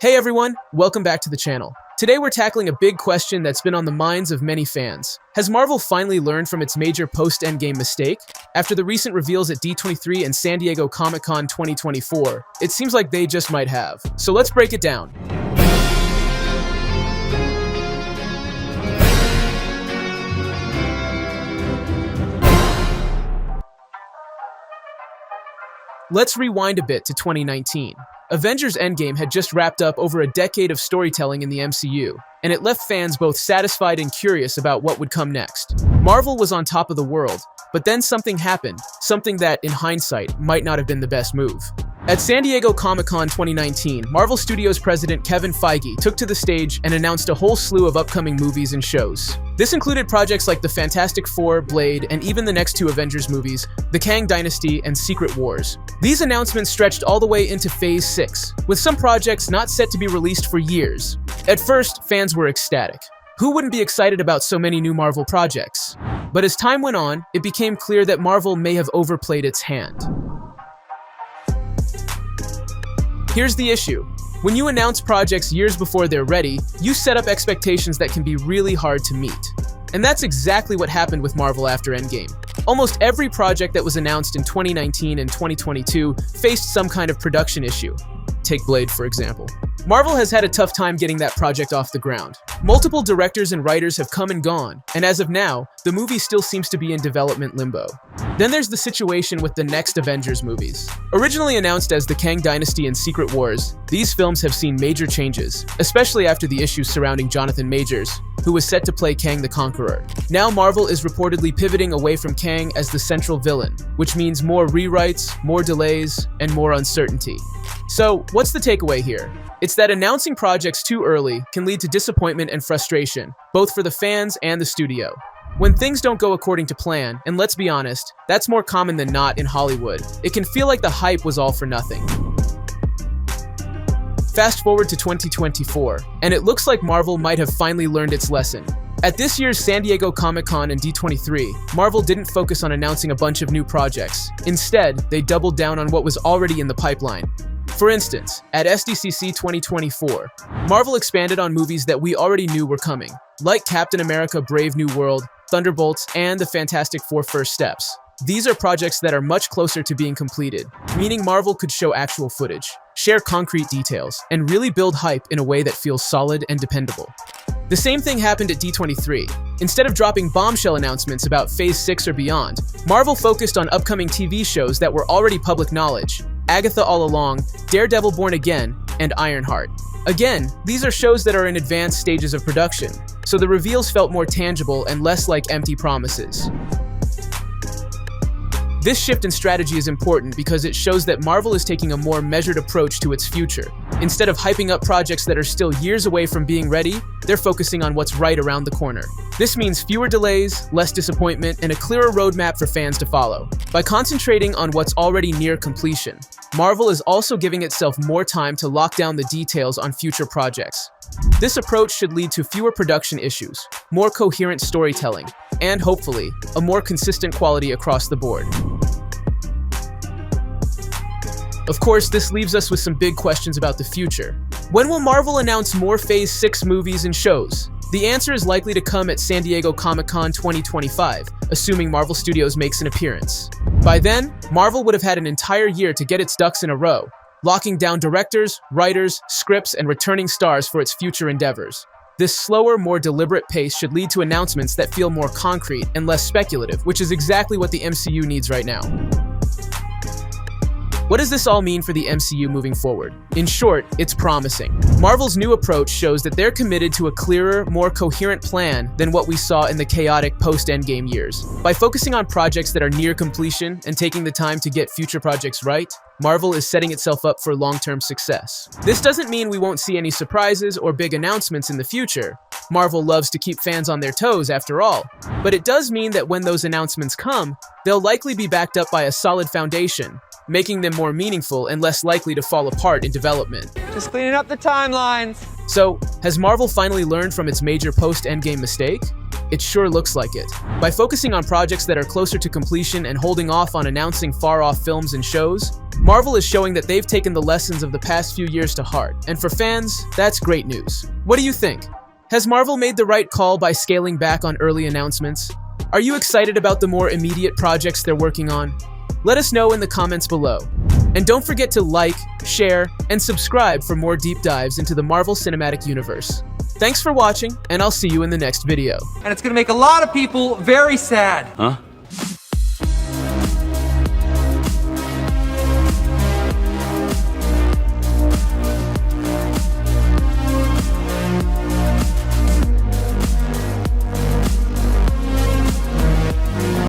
Hey everyone, welcome back to the channel. Today we're tackling a big question that's been on the minds of many fans. Has Marvel finally learned from its major post-Endgame mistake? After the recent reveals at D23 and San Diego ComicCon 2024, it seems like they just might have. So let's break it down. Let's rewind a bit to 2019. Avengers Endgame had just wrapped up over a decade of storytelling in the MCU, and it left fans both satisfied and curious about what would come next. Marvel was on top of the world, but then something happened, something that, in hindsight, might not have been the best move. At San Diego Comic-Con 2019, Marvel Studios president Kevin Feige took to the stage and announced a whole slew of upcoming movies and shows. This included projects like the Fantastic Four, Blade, and even the next two Avengers movies, The Kang Dynasty and Secret Wars. These announcements stretched all the way into Phase 6, with some projects not set to be released for years. At first, fans were ecstatic. Who wouldn't be excited about so many new Marvel projects? But as time went on, it became clear that Marvel may have overplayed its hand. Here's the issue. When you announce projects years before they're ready, you set up expectations that can be really hard to meet. And that's exactly what happened with Marvel after Endgame. Almost every project that was announced in 2019 and 2022 faced some kind of production issue. Take Blade, for example. Marvel has had a tough time getting that project off the ground. Multiple directors and writers have come and gone, and as of now, the movie still seems to be in development limbo. Then there's the situation with the next Avengers movies. Originally announced as The Kang Dynasty and Secret Wars, these films have seen major changes, especially after the issues surrounding Jonathan Majors, who was set to play Kang the Conqueror. Now Marvel is reportedly pivoting away from Kang as the central villain, which means more rewrites, more delays, and more uncertainty. So, what's the takeaway here? It's that announcing projects too early can lead to disappointment and frustration, both for the fans and the studio. When things don't go according to plan, and let's be honest, that's more common than not in Hollywood, it can feel like the hype was all for nothing. Fast forward to 2024, and it looks like Marvel might have finally learned its lesson. At this year's San Diego Comic-Con and D23, Marvel didn't focus on announcing a bunch of new projects. Instead, they doubled down on what was already in the pipeline. For instance, at SDCC 2024, Marvel expanded on movies that we already knew were coming, like Captain America: Brave New World, Thunderbolts, and the Fantastic Four: First Steps. These are projects that are much closer to being completed, meaning Marvel could show actual footage, share concrete details, and really build hype in a way that feels solid and dependable. The same thing happened at D23. Instead of dropping bombshell announcements about Phase 6 or beyond, Marvel focused on upcoming TV shows that were already public knowledge: Agatha All Along, Daredevil Born Again, and Ironheart. Again, these are shows that are in advanced stages of production, so the reveals felt more tangible and less like empty promises. This shift in strategy is important because it shows that Marvel is taking a more measured approach to its future. Instead of hyping up projects that are still years away from being ready, they're focusing on what's right around the corner. This means fewer delays, less disappointment, and a clearer roadmap for fans to follow. By concentrating on what's already near completion, Marvel is also giving itself more time to lock down the details on future projects. This approach should lead to fewer production issues, more coherent storytelling, and hopefully, a more consistent quality across the board. Of course, this leaves us with some big questions about the future. When will Marvel announce more Phase 6 movies and shows? The answer is likely to come at San Diego Comic-Con 2025, assuming Marvel Studios makes an appearance. By then, Marvel would have had an entire year to get its ducks in a row, locking down directors, writers, scripts, and returning stars for its future endeavors. This slower, more deliberate pace should lead to announcements that feel more concrete and less speculative, which is exactly what the MCU needs right now. What does this all mean for the MCU moving forward? In short, it's promising. Marvel's new approach shows that they're committed to a clearer, more coherent plan than what we saw in the chaotic post-Endgame years. By focusing on projects that are near completion and taking the time to get future projects right, Marvel is setting itself up for long-term success. This doesn't mean we won't see any surprises or big announcements in the future. Marvel loves to keep fans on their toes after all. But it does mean that when those announcements come, they'll likely be backed up by a solid foundation, making them more meaningful and less likely to fall apart in development. Just cleaning up the timelines. So, has Marvel finally learned from its major post-Endgame mistake? It sure looks like it. By focusing on projects that are closer to completion and holding off on announcing far-off films and shows, Marvel is showing that they've taken the lessons of the past few years to heart, and for fans, that's great news. What do you think? Has Marvel made the right call by scaling back on early announcements? Are you excited about the more immediate projects they're working on? Let us know in the comments below. And don't forget to like, share, and subscribe for more deep dives into the Marvel Cinematic Universe. Thanks for watching, and I'll see you in the next video. And it's gonna make a lot of people very sad. Huh?